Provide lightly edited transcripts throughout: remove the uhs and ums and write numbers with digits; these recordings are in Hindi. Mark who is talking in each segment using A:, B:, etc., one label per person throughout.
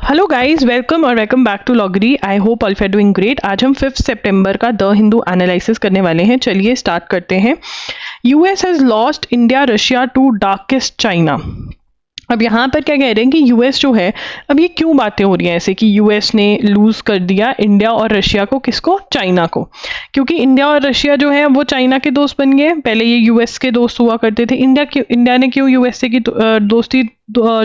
A: Hello guys, welcome back to लॉगरी। I hope all are doing great. आज हम 5 सितंबर का द हिंदू एनालिसिस करने वाले हैं। चलिए स्टार्ट करते हैं। US has lost India Russia to darkest China. अब यहाँ पर क्या कह रहे हैं कि यूएस जो है, अब ये क्यों बातें हो रही हैं ऐसे कि यूएस ने लूज कर दिया इंडिया और रशिया को, किसको? चाइना को। क्योंकि इंडिया और रशिया जो है वो चाइना के दोस्त बन गए। पहले ये यूएस के दोस्त हुआ करते थे। इंडिया ने क्यों यूएसए की दोस्ती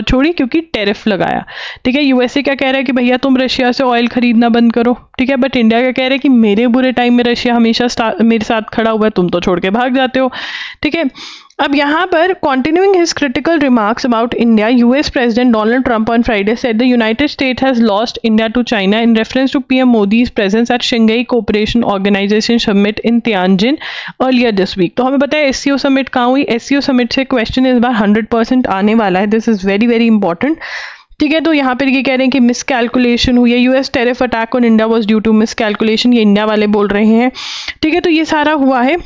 A: छोड़ी? क्योंकि टैरिफ लगाया। ठीक है, यूएसए क्या कह रहा है कि भैया तुम रशिया से ऑयल खरीदना बंद करो। ठीक है, बट इंडिया क्या कह रहा है कि मेरे बुरे टाइम में रशिया हमेशा मेरे साथ खड़ा हुआ है, तुम तो छोड़ के भाग जाते हो। ठीक है, अब यहाँ पर continuing his critical remarks about India, US President Donald Trump on Friday said the United States has lost India to China in reference to PM Modi's presence at Shanghai Cooperation Organization Summit in Tianjin earlier this week। तो हमें पता है SCO Summit कहाँ हुई। SCO Summit से क्वेश्चन इस बार 100% आने वाला है। This is very very important. ठीक है, तो यहाँ पर ये कह रहे हैं कि मिसकैलकुलेशन हुई है। US tariff attack on India was due to miscalculation, ये इंडिया वाले बोल रहे हैं। ठीक है, तो ये सारा हुआ है।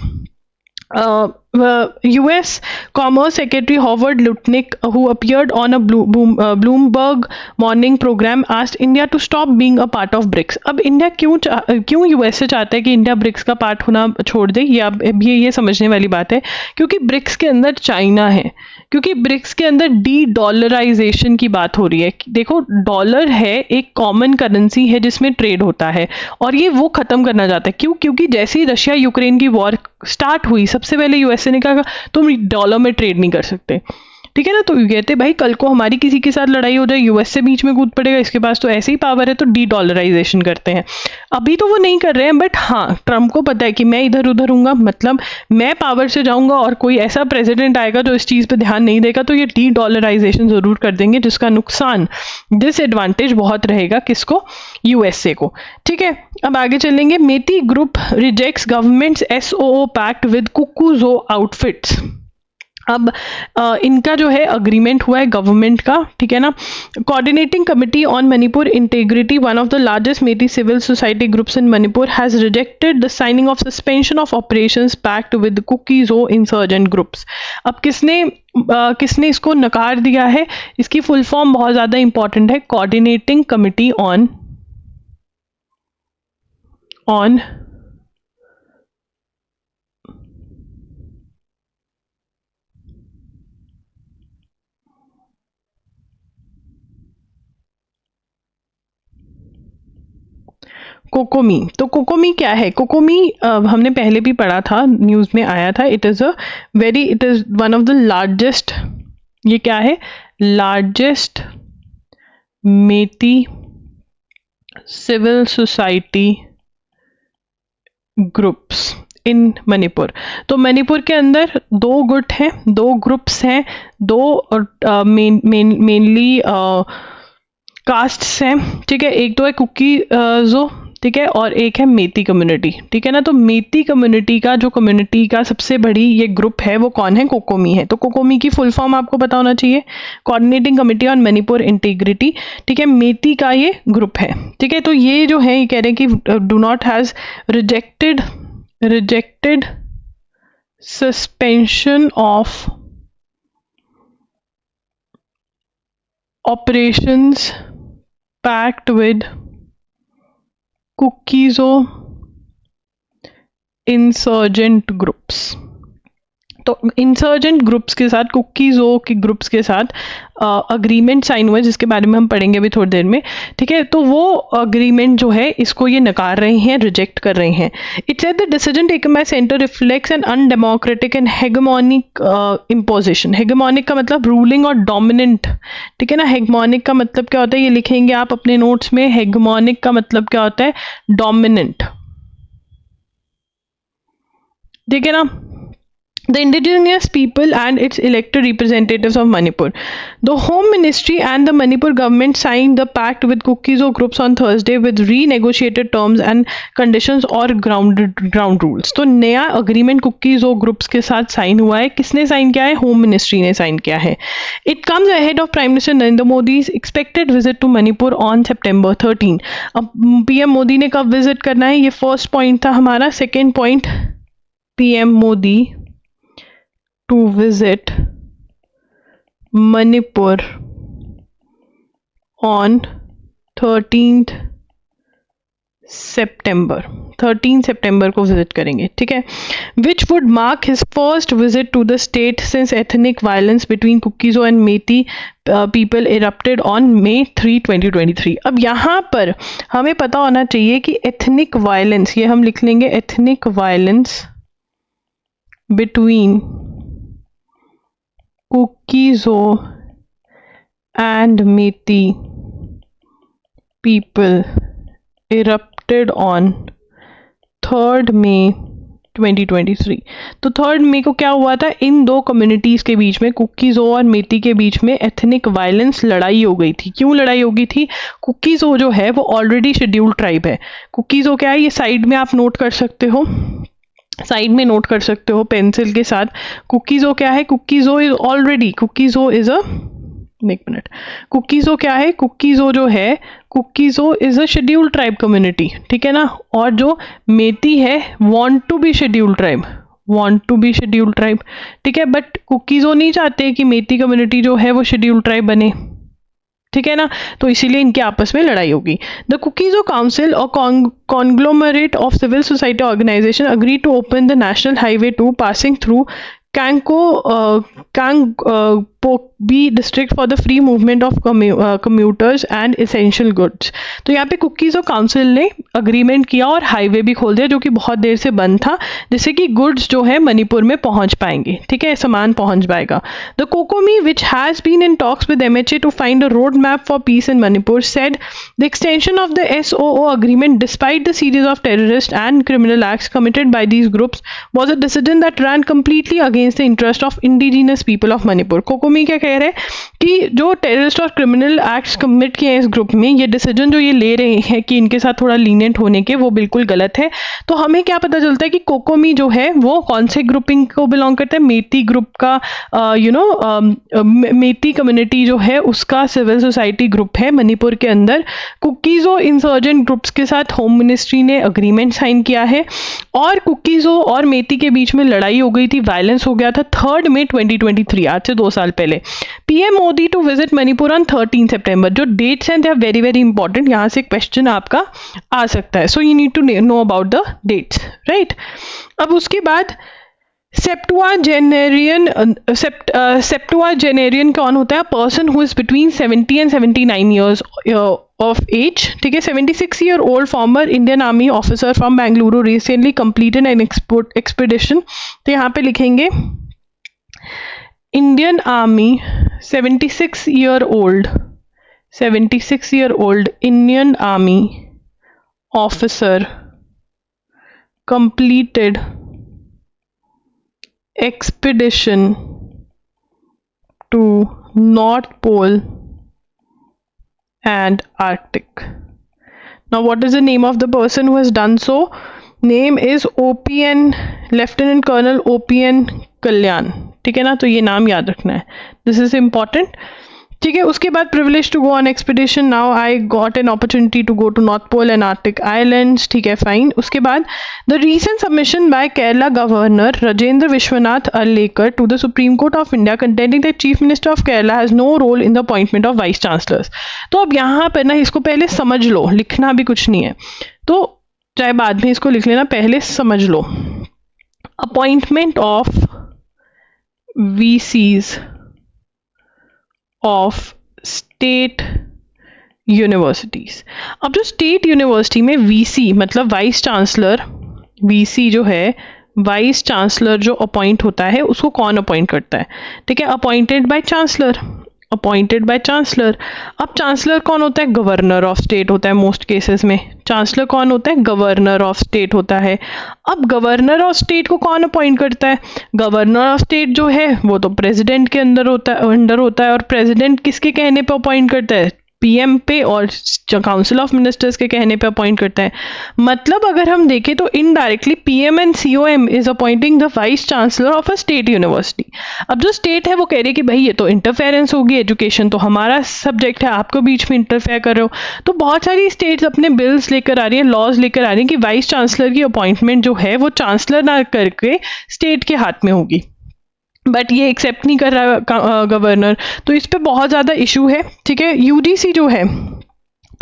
A: US Commerce Secretary Howard Lutnick, who appeared on a Bloomberg morning program, asked India to stop being a part of BRICS। अब इंडिया क्यों यूएस से चाहता है कि इंडिया ब्रिक्स का पार्ट होना छोड़ दे? ये अब ये समझने वाली बात है। क्योंकि ब्रिक्स के अंदर चाइना है, क्योंकि ब्रिक्स के अंदर डी डॉलराइजेशन की बात हो रही है। देखो, डॉलर है एक कॉमन करेंसी है जिसमें ट्रेड होता है, और ये वो खत्म करना चाहता है। क्यों? क्योंकि जैसे ही रशिया यूक्रेन की वॉर स्टार्ट हुई, सबसे पहले यूएसए ने कहा तुम डॉलर में ट्रेड नहीं कर सकते। ठीक है ना, तो कहते भाई कल को हमारी किसी के साथ लड़ाई हो जाए, यूएस से बीच में कूद पड़ेगा, इसके पास तो ऐसे ही पावर है, तो डी डॉलराइजेशन करते हैं। अभी तो वो नहीं कर रहे हैं, बट हाँ, ट्रम्प को पता है कि मैं इधर उधर हूँगा, मतलब मैं पावर से जाऊंगा और कोई ऐसा प्रेसिडेंट आएगा जो इस चीज़ पे ध्यान नहीं देगा, तो ये डी डॉलराइजेशन जरूर कर देंगे, जिसका नुकसान, डिसएडवांटेज बहुत रहेगा किसको? यूएसए को। ठीक है, अब आगे चलेंगे। Meitei group rejects government's SOO pact with Kuki-Zo outfits. अब इनका जो है अग्रीमेंट हुआ है गवर्नमेंट का। ठीक है ना। Coordinating committee on Manipur integrity, one of the largest Meitei civil society groups in Manipur, has rejected the signing of suspension of operations pact with Kuki-Zo insurgent groups. अब किसने इसको नकार दिया है? इसकी फुल फॉर्म बहुत ज़्यादा इंपॉर्टेंट है, कोऑर्डिनेटिंग कमिटी ऑन कोकोमी। तो कोकोमी क्या है? कोकोमी हमने पहले भी पढ़ा था, न्यूज़ में आया था। It is one of the largest, ये क्या है? Largest Meitei civil society groups in Manipur. तो मणिपुर के अंदर दो गुट हैं, दो ग्रुप्स हैं, दो मेनली कास्ट्स हैं। ठीक है, एक तो है कुकीजो, ठीक है, और एक है मेती कम्युनिटी। ठीक है ना। तो मेती कम्युनिटी का सबसे बड़ी ये ग्रुप है, वो कौन है? कोकोमी है। तो कोकोमी की फुल फॉर्म आपको पता होना चाहिए, coordinating committee on Manipur integrity. ठीक है, मेती का ये ग्रुप है। ठीक है, तो ये जो है, ये कह रहे हैं कि do not has rejected suspension of operations pact with Kuki-Zo insurgent groups. तो इंसर्जेंट ग्रुप्स के साथ, कुकीजो के ग्रुप्स के साथ अग्रीमेंट साइन हुआ है, जिसके बारे में हम पढ़ेंगे अभी थोड़ी देर में। ठीक है, तो वो अग्रीमेंट जो है, इसको ये नकार रहे हैं, रिजेक्ट कर रहे हैं। It said the decision taken by centre reflects an undemocratic and hegemonic imposition. Hegemonic का मतलब रूलिंग और डोमिनेंट। ठीक है ना। हेगेमोनिक का मतलब क्या होता है, ये लिखेंगे आप अपने नोट्स में। हेगेमोनिक का मतलब क्या होता है? डोमिनेंट। ठीक है ना। The indigenous people and its elected representatives of Manipur. The Home Ministry and the Manipur government signed the pact with Kukizo groups on Thursday with renegotiated terms and conditions or ground rules. तो नया अग्रीमेंट कुकीजो ग्रुप्स के साथ साइन हुआ है। किसने साइन किया है? होम मिनिस्ट्री ने साइन किया है। It comes ahead of Prime Minister Narendra Modi's expected visit to Manipur on September 13. अब PM मोदी ने कब विजिट करना है? ये फर्स्ट पॉइंट था हमारा। Second point, PM Modi to visit Manipur on 13 सितंबर को विजिट करेंगे, ठीक है। Which would mark his first visit to the state since ethnic violence between Kuki-Zo and Meitei people erupted on May 3, 2023। अब यहाँ पर हमें पता होना चाहिए कि एथनिक वायलेंस, ये हम लिख लेंगे ethnic violence between Kuki-Zo and Meitei people erupted on 3rd May 2023। तो 3rd May को क्या हुआ था, इन दो कम्युनिटीज़ के बीच में, कुकीज़ो और मेती के बीच में एथनिक वायलेंस लड़ाई हो गई थी। क्यों लड़ाई हो गई थी? कुकीज़ो जो है वो ऑलरेडी शेड्यूल्ड ट्राइब है। कुकीज़ो क्या है, ये साइड में आप नोट कर सकते हो, साइड में नोट कर सकते हो पेंसिल के साथ। कुकीज़ो क्या है, Kuki-Zo is already, Kuki-Zo is a, एक मिनट, कुकीज़ो क्या है, कुकीज़ो जो है, Kuki-Zo is a scheduled tribe community, ठीक है ना। और जो मेती है want to be scheduled tribe, want to be scheduled tribe, ठीक है। बट कुकीज़ो नहीं चाहते कि मेती कम्युनिटी जो है वो शेड्यूल्ड ट्राइब बने, ठीक है ना। तो इसीलिए इनके आपस में लड़ाई होगी। द कुकीज़ो काउंसिल और conglomerate of civil society organisation agree to open the national highway 2 passing through Kangpokpi district for the free movement of commuters and essential goods। तो यहाँ पे कुकीज़ो काउंसिल ने अग्रीमेंट किया और हाईवे भी खोल दिया जो कि बहुत देर से बंद था, जिससे कि गुड्स जो है मणिपुर में पहुंच पाएंगे, ठीक है, सामान पहुंच पाएगा। The COCOMI which has been in talks with MHA to find a road map for peace in Manipur said the extension of the SOO agreement despite the series of terrorist and criminal acts committed by these groups was a decision that ran completely against the interest of indigenous people of Manipur। कोकोमी क्या कह रहे हैं कि जो टेररिस्ट और क्रिमिनल एक्ट्स कमिट किए हैं इस ग्रुप में, ये डिसीजन जो ये ले रहे हैं कि इनके साथ थोड़ा लीनियंट होने के, वो बिल्कुल गलत है। तो हमें क्या पता चलता है कि कोकोमी जो है वो कौन से ग्रुपिंग को बिलोंग करता है, मेती ग्रुप का, मेती कम्युनिटी जो है उसका सिविल सोसाइटी ग्रुप है मणिपुर के अंदर। कुकीज़ो इंसर्जेंट ग्रुप्स के साथ होम मिनिस्ट्री ने अग्रीमेंट साइन किया है और कुकीज़ो और मेती के बीच में लड़ाई हो गई थी, वायलेंस हो गया था 3rd May 2023, आज से 2 साल पहले। PM Modi to visit Manipur on 13 सितंबर। जो डेट्स हैं they are very very important, यहाँ से क्वेश्चन आपका आ सकता है, so you need to know about the dates, right. अब उसके बाद सेप्टुआजेनेरियन कौन होता है? Person who is between 70 and 79 years of age, ठीक है। 76-year-old former Indian Army officer from Bengaluru recently completed an expedition। तो यहाँ पे लिखेंगे Indian Army 76-year-old Indian Army officer completed expedition to North Pole and Arctic। Now what is the name of the person who has done so? Name is OPN Lieutenant Colonel OPN कल्याण, ठीक है ना। तो ये नाम याद रखना है, दिस इज इम्पॉर्टेंट, ठीक है। उसके बाद privilege to go on expedition, now I got an opportunity to go to North Pole and Arctic islands, ठीक है, फाइन। उसके बाद the recent submission by Kerala governor Rajendra Vishwanath Arlekar to the Supreme Court of India contending that chief minister of Kerala has no role in the appointment of vice chancellors. तो अब यहाँ पर ना इसको पहले समझ लो, लिखना भी कुछ नहीं है, तो चाहे बाद में इसको लिख लेना, पहले समझ लो। Appointment of VCs of state universities। अब जो स्टेट यूनिवर्सिटी में VC मतलब वाइस चांसलर, VC जो है वाइस चांसलर जो अपॉइंट होता है उसको कौन अपॉइंट करता है, ठीक है, appointed by chancellor, appointed by chancellor. अब चांसलर कौन होता है? गवर्नर ऑफ स्टेट होता है मोस्ट केसेस में। चांसलर कौन होता है? गवर्नर ऑफ स्टेट होता है। अब गवर्नर ऑफ स्टेट को कौन अपॉइंट करता है? गवर्नर ऑफ स्टेट जो है वो तो प्रेसिडेंट के अंदर होता है और प्रेसिडेंट किसके कहने पे अपॉइंट करता है? PM पे, और काउंसिल ऑफ मिनिस्टर्स के कहने पे अपॉइंट करता है। मतलब अगर हम देखें तो indirectly PM and COM is appointing the vice chancellor of a state university. अब जो स्टेट है वो कह रही है कि भाई ये तो इंटरफेरेंस होगी, एजुकेशन तो हमारा सब्जेक्ट है, आपको बीच में इंटरफेयर कर रहे हो। तो बहुत सारी स्टेट्स अपने बिल्स लेकर आ रही हैं, लॉज लेकर आ रही हैं कि वाइस चांसलर की अपॉइंटमेंट जो है वो चांसलर ना करके स्टेट के हाथ में होगी, बट ये एक्सेप्ट नहीं कर रहा गवर्नर, तो इस पे बहुत ज़्यादा इशू है, ठीक है। UGC जो है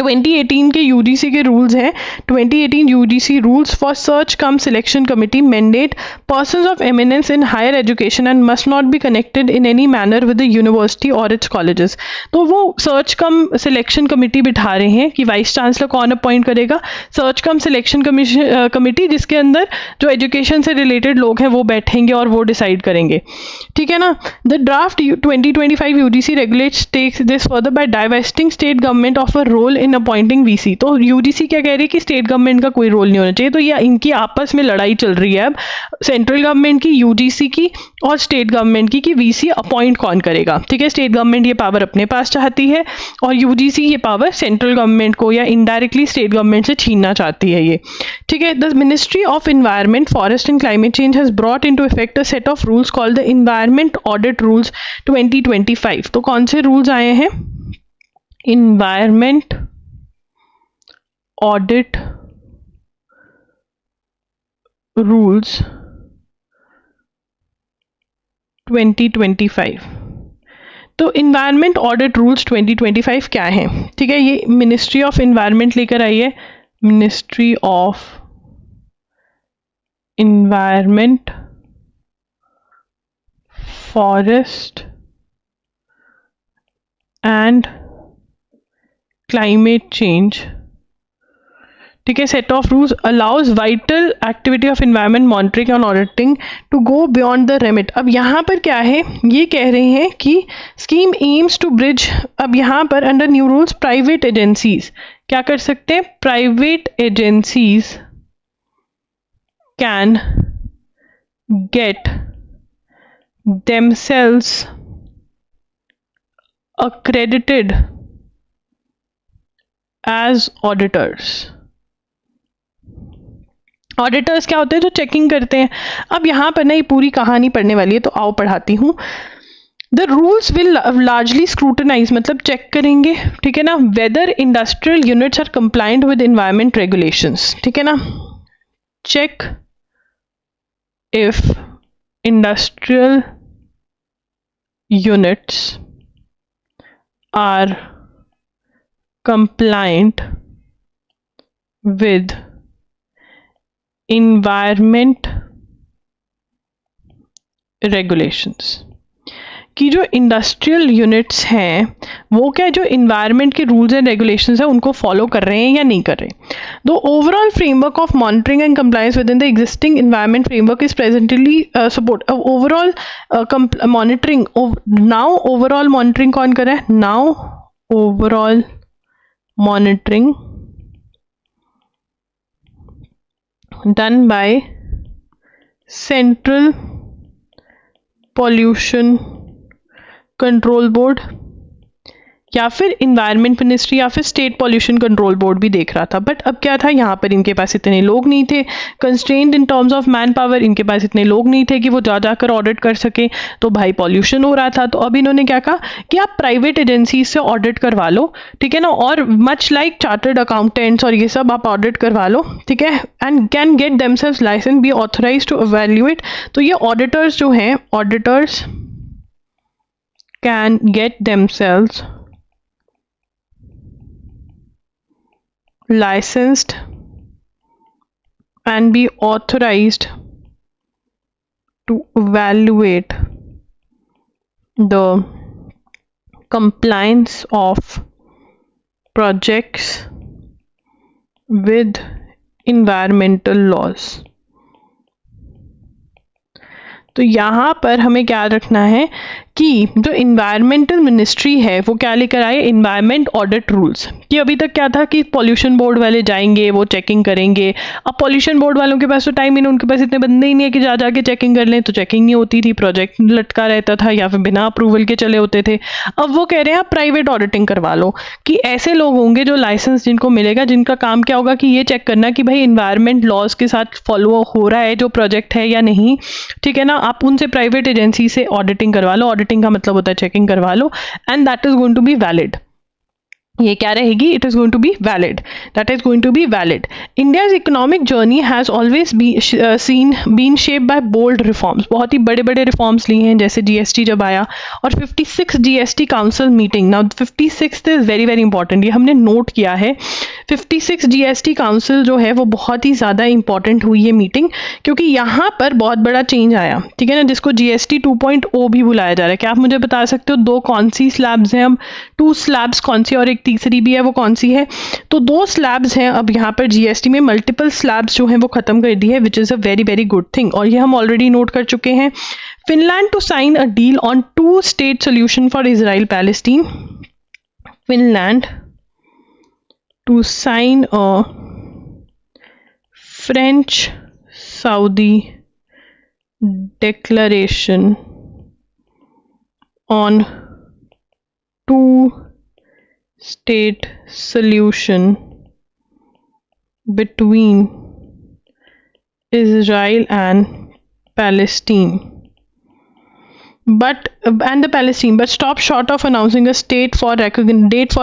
A: 2018 के यूजीसी के रूल्स हैं, 2018 UGC rules for search cum selection committee mandate persons of eminence in higher education and must not be connected in any manner with the university और इट्स कॉलेजेस। तो वो सर्च कम सिलेक्शन कमिटी बिठा रहे हैं कि वाइस चांसलर कौन अपॉइंट करेगा, सर्च कम सिलेक्शन कमिटी, जिसके अंदर जो एजुकेशन से रिलेटेड लोग हैं वो बैठेंगे और वो डिसाइड करेंगे, ठीक है ना। The draft 2025 UGC regulates takes this further by divesting state government of a role in appointing VC. तो यूजीसी क्या कह रही है कि स्टेट गवर्नमेंट का कोई रोल नहीं होना चाहिए। तो ये इनकी आपस में लड़ाई चल रही है अब, सेंट्रल गवर्नमेंट की, यूजीसी की और स्टेट गवर्नमेंट की वीसी अपॉइंट कौन करेगा, ठीक है। स्टेट गवर्नमेंट ये पावर अपने पास चाहती है और यूजीसी ये पावर सेंट्रल गवर्नमेंट को या इनडायरेक्टली स्टेट गवर्नमेंट से छीनना चाहती है ये, ठीक है। The ministry of environment, forest and climate change has brought into effect a set of rules called the environment audit rules 2025। तो कौन से रूल्स आए हैं? Environment audit rules 2025। तो इन्वायरमेंट ऑडिट रूल्स 2025 क्या है, ठीक है। ये मिनिस्ट्री ऑफ एनवायरनमेंट लेकर आई है, ministry of environment, forest and climate change, ठीक है। Set of rules allows vital activity of environment monitoring and auditing to go beyond the remit. अब यहाँ पर क्या है, ये कह रहे हैं कि स्कीम एम्स टू ब्रिज, अब यहाँ पर under new rules private agencies क्या कर सकते हैं, private agencies can get themselves accredited as auditors। Auditors क्या होते हैं? जो चेकिंग करते हैं। अब यहाँ पर ना ये पूरी कहानी पढ़ने वाली है, तो आओ पढ़ाती हूँ। The rules will largely scrutinise, मतलब चेक करेंगे, ठीक है ना, whether industrial units are compliant with environment regulations, ठीक है ना। Check if industrial units are compliant with environment regulations। कि जो इंडस्ट्रियल यूनिट्स हैं वो क्या जो इन्वायरमेंट के रूल्स एंड रेगुलेशंस हैं उनको फॉलो कर रहे हैं या नहीं कर रहे। The overall framework of monitoring and compliance with in the existing environment framework is presently support overall monitoring. Now overall monitoring कौन कर रहा है? Now overall monitoring done by central pollution control board या फिर इन्वायरमेंट मिनिस्ट्री या फिर स्टेट पॉल्यूशन कंट्रोल बोर्ड भी देख रहा था। बट अब क्या था, यहाँ पर इनके पास इतने लोग नहीं थे, constrained in terms of man power, इनके पास इतने लोग नहीं थे कि वो जा जाकर ऑडिट कर सके। तो भाई पॉल्यूशन हो रहा था, तो अब इन्होंने क्या कहा कि आप प्राइवेट एजेंसी से ऑडिट करवा लो, ठीक है ना, और मच लाइक चार्टर्ड अकाउंटेंट्स और ये सब आप ऑडिट करवा लो, ठीक है, and can get themselves licence, be authorise to evaluate. तो ये ऑडिटर्स जो हैं, auditors can get themselves licensed and be authorized to evaluate the compliance of projects with environmental laws। तो यहाँ पर हमें क्या रखना है कि जो इन्वायरमेंटल मिनिस्ट्री है वो क्या लेकर आए, इन्वायरमेंट ऑडिट रूल्स। कि अभी तक क्या था कि पॉल्यूशन बोर्ड वाले जाएंगे वो चेकिंग करेंगे। अब पॉल्यूशन बोर्ड वालों के पास तो टाइम ही नहीं, उनके पास इतने बंदे ही नहीं है कि जा जाके चेकिंग कर लें, तो चेकिंग नहीं होती थी, प्रोजेक्ट लटका रहता था या फिर बिना अप्रूवल के चले होते थे। अब वो कह रहे हैं आप प्राइवेट ऑडिटिंग करवा लो, कि ऐसे लोग होंगे जो लाइसेंस जिनको मिलेगा, जिनका काम क्या होगा कि ये चेक करना कि भाई इन्वायरमेंट लॉज के साथ फॉलो हो रहा है जो प्रोजेक्ट है या नहीं, ठीक है ना। आप उनसे प्राइवेट एजेंसी से ऑडिटिंग करवा लो, ऑडिटिंग का मतलब होता है चेकिंग करवा लो, and that is going to be valid. ये क्या रहेगी, it is going to be valid, that is going to be valid. India's economic journey has always been shape by bold reforms. बहुत ही बड़े बड़े रिफॉर्म्स लिए हैं, जैसे जीएसटी जब आया और 56 GST council meeting. Now 56 is very very important, ये हमने नोट किया है. 56 जीएसटी काउंसिल जो है वो बहुत ही ज़्यादा इंपॉर्टेंट हुई है मीटिंग, क्योंकि यहाँ पर बहुत बड़ा चेंज आया, ठीक है ना, जिसको जीएसटी 2.0 भी बुलाया जा रहा है. क्या आप मुझे बता सकते हो दो कौन सी स्लैब्स हैं, अब 2 स्लैब्स कौन सी और एक तीसरी भी है, वो कौन सी है? तो 2 स्लैब्स हैं अब यहाँ पर जीएसटी में, मल्टीपल स्लैब्स जो हैं वो खत्म कर दी है, which is a very very good thing, और ये हम ऑलरेडी नोट कर चुके हैं. Finland to sign a deal on 2 state solution for Israel Palestine. Finland to sign a French-Saudi declaration on 2-state solution between Israel and Palestine. But stop short of announcing a date for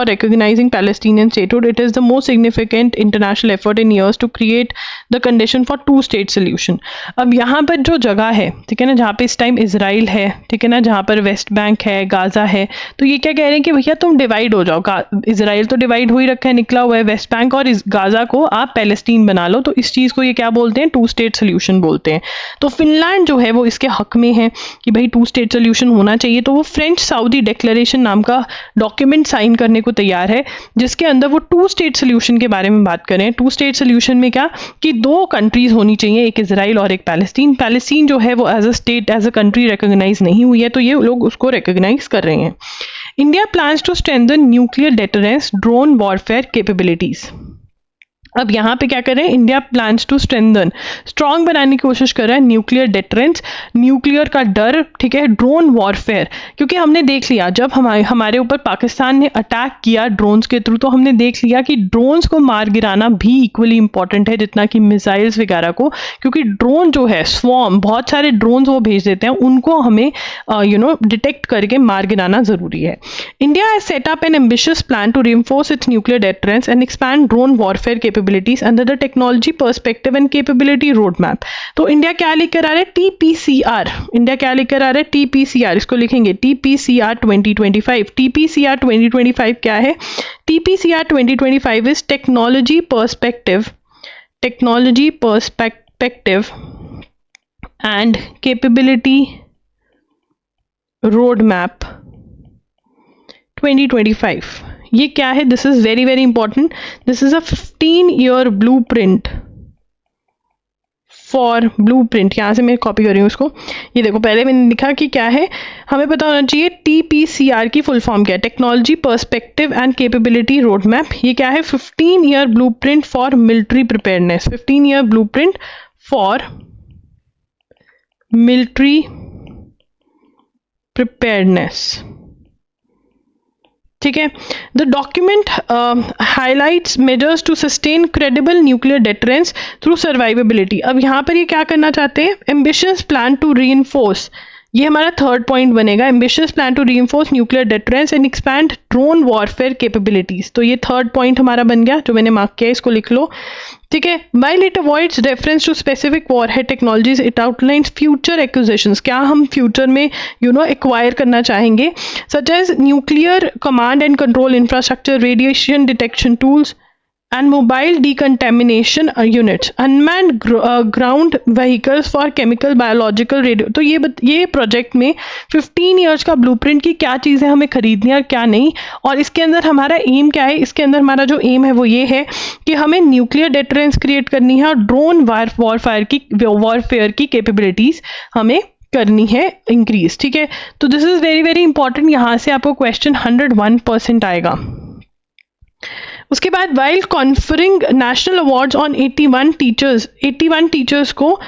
A: recognizing Palestinian statehood. It is the most significant international effort in years to create the condition for 2-state solution. अब यहाँ पर जो जगह है, ठीक है ना, जहाँ पे इस टाइम इजराइल है, ठीक है ना, जहाँ पर वेस्ट बैंक है, गाजा है, तो ये क्या कह रहे हैं कि भैया तुम डिवाइड हो जाओ. इजराइल तो डिवाइड हो ही रखा है, निकला हुआ है, वेस्ट बैंक और गाजा को आप पैलेस्टीन बना लो. तो इस चीज़ को ये क्या बोलते हैं, 2-स्टेट सोल्यूशन बोलते हैं. तो फिनलैंड जो है वो इसके हक में है कि भाई 2-स्टेट सोल्यूशन होना चाहिए. तो वो फ्रेंच साउदी डिक्लेरेशन नाम का डॉक्यूमेंट साइन करने को तैयार है, जिसके अंदर वो 2-स्टेट सोल्यूशन के बारे में बात करें. 2-स्टेट सोल्यूशन में क्या कि 2 कंट्रीज होनी चाहिए, एक इजराइल और एक पैलेस्टीन. पैलेस्टीन जो है वो as a state, as a country recognise नहीं हुई है, तो ये लोग उसको रिकॉग्नाइज कर रहे हैं. India plans to strengthen nuclear deterrence drone warfare capabilities. अब यहाँ पे क्या कर रहे हैं, India plans to strengthen, strong बनाने की कोशिश कर रहा है न्यूक्लियर डेटरेंस, न्यूक्लियर का डर, ठीक है, ड्रोन वॉरफेयर. क्योंकि हमने देख लिया जब हमारे ऊपर पाकिस्तान ने अटैक किया ड्रोन्स के थ्रू, तो हमने देख लिया कि ड्रोन्स को मार गिराना भी इक्वली इंपॉर्टेंट है जितना कि मिसाइल्स वगैरह को. क्योंकि ड्रोन जो है, स्वॉर्म, बहुत सारे ड्रोन्स वो भेज देते हैं, उनको हमें डिटेक्ट करके मार गिराना जरूरी है. India has set up an ambitious plan to reinforce its nuclear deterrence and expand drone warfare capabilities under the technology perspective and capability roadmap. तो इंडिया क्या लेकर आ रहा है, TPCR. इंडिया क्या लेकर आ रहा है, TPCR. इसको लिखेंगे TPCR 2025. TPCR 2025 क्या है, TPCR 2025 is technology perspective and capability roadmap 2025. ये क्या है, this is very very important. This is a 15-year blueprint for blueprint. यहाँ से मैं कॉपी कर रही हूँ उसको. ये देखो, पहले मैंने लिखा कि क्या है, हमें पता होना चाहिए TPCR की फुल फॉर्म क्या है, technology perspective and capability road map. ये क्या है, 15-year blueprint for military preparedness. 15-year blueprint for military preparedness, ठीक है. The document highlights measures to sustain credible nuclear deterrence through survivability. अब यहाँ पर ये क्या करना चाहते हैं, एम्बिशियस प्लान टू रीइंफोर्स, ये हमारा 3rd पॉइंट बनेगा, ambitious plan to reinforce nuclear deterrence and expand drone warfare capabilities. तो ये 3rd पॉइंट हमारा बन गया, जो मैंने मार्क किया, इसको लिख लो, ठीक है. While it avoids reference to specific warhead technologies, it outlines future acquisitions. क्या हम फ्यूचर में एक्वायर करना चाहेंगे, such as nuclear command and control infrastructure, radiation detection tools and mobile decontamination units, unmanned ground vehicles for chemical, biological, radio. तो ये प्रोजेक्ट में 15 years का ब्लूप्रिंट की क्या चीज़ें हमें खरीदनी है और क्या नहीं, और इसके अंदर हमारा एम क्या है. इसके अंदर हमारा जो एम है वो ये है कि हमें न्यूक्लियर डेटरेंस क्रिएट करनी है और ड्रोन वॉरफेयर की कैपेबिलिटीज हमें करनी है इंक्रीज, ठीक है. तो this is very very important. यहाँ से आपको क्वेश्चन 101% आएगा. उसके बाद while conferring national awards on 81 teachers को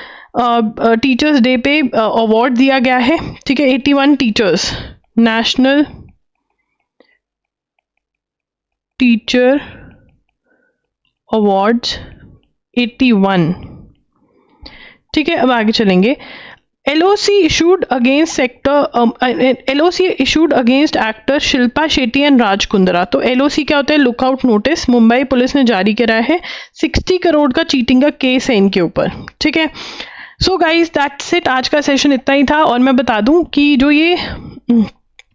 A: टीचर्स डे पे अवार्ड दिया गया है, ठीक है. 81 टीचर्स, नेशनल टीचर अवार्ड्स 81, ठीक है. अब आगे चलेंगे. LOC issued against LOC issued against actor Shilpa Shetty and Raj Kundra. तो LOC क्या होता है? Lookout notice. मुंबई पुलिस ने जारी करा है। 60 करोड़ का चीटिंग का केस है इनके ऊपर, ठीक है। सो गाइज दैट्स इट, आज का सेशन इतना ही था। और मैं बता दूं कि जो ये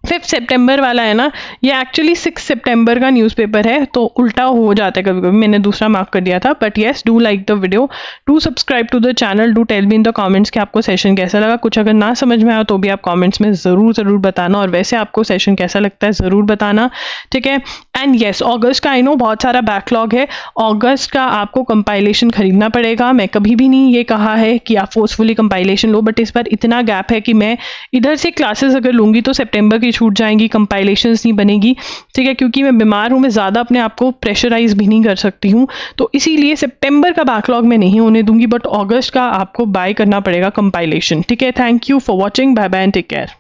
A: 5 सितंबर वाला है ना, ये एक्चुअली 6 सितंबर का न्यूज़पेपर है, तो उल्टा हो जाता है कभी कभी, मैंने दूसरा मार्क कर दिया था। But yes, do like the video, do subscribe to the channel, do tell me in the comments कि आपको सेशन कैसा लगा। कुछ अगर ना समझ में आया तो भी आप कमेंट्स में ज़रूर बताना, और वैसे आपको सेशन कैसा लगता है ज़रूर बताना, ठीक है। एंड येस, अगस्त का आई नो बहुत सारा बैकलॉग है, अगस्त का आपको कंपाइलेशन खरीदना पड़ेगा। मैं कभी भी नहीं ये कहा है कि आप फोर्सफुली कंपाइलेशन लो, बट इस बार इतना गैप है कि मैं इधर से क्लासेस अगर लूँगी तो सितंबर की छूट जाएंगी, कंपाइलेशंस नहीं बनेगी, ठीक है, क्योंकि मैं बीमार हूँ, मैं ज़्यादा अपने आप को प्रेशराइज भी नहीं कर सकती हूँ, तो इसीलिए सितंबर का बैकलॉग मैं नहीं होने दूंगी, बट अगस्त का आपको बाय करना पड़ेगा कंपाइलेशन, ठीक है। Thank you for watching, bye bye and take care.